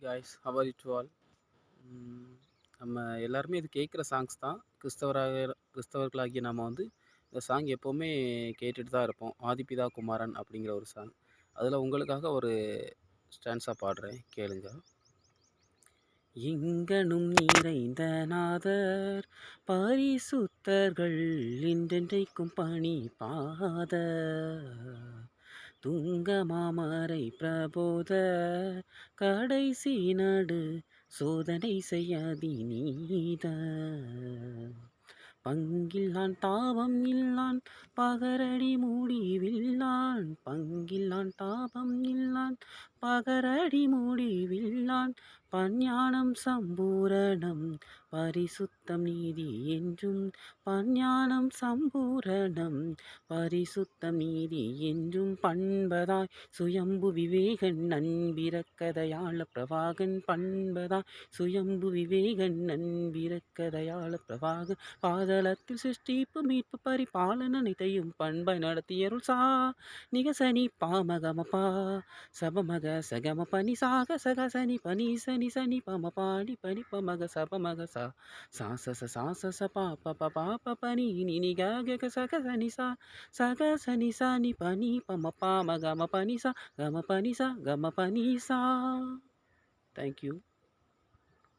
Guys how are you to all. நம்ம எல்லாருமே இது கேட்குற சாங்ஸ் தான். கிறிஸ்தவர்களாகிய நம்ம வந்து இந்த சாங் எப்போவுமே கேட்டுட்டு தான் இருப்போம். ஆதிபிதா குமாரன் அப்படிங்கிற ஒரு சாங். அதில் உங்களுக்காக ஒரு ஸ்டான்ஸா பாடுறேன், கேளுங்க. எங்கனும் நிறைந்த நாதர் பரிசுத்தர்கள் இன்றென்றைக்கும் பணி பாத துங்க மாமரை பிரபோத கடைசி நடு சோதனை செய்யாதி நீத பங்கில்லான் தாபம் இல்லான் பகரடி முடிவில்லான் பங்கில்லான் தாபம் இல்லான் பகரடி முடிவில்லான் பஞ்ஞானம் சம்பூரணம் பரிசுத்தம் நீதி என்றும் பஞ்ஞானம் சம்பூரணம் பரிசுத்தம் நீதி என்றும் பண்பதாய் சுயம்பு விவேகன் நண்பிறக்கதையாள பிரவாகன் பண்பதாய் சுயம்பு விவேகன் நண்பிறக்கதையாள பிரவாகன் பாதளத்தில் சிருஷ்டிப்பு மீட்பு பரிபாலன நிதையும் பண்பை நடத்தியருள் சா நிகசனி பாமகமபா சபமக சகம பனி சாக சக சனி பனி சனி சனி பம பாடி பனி பமக சபமக சா சா பா ப ப பா ப பனி நி க க க சக சனி சா சக சனி சனி பனி பம பாம கம பனி சா கம பனி சா கம பனி சா. தேங்க்யூ.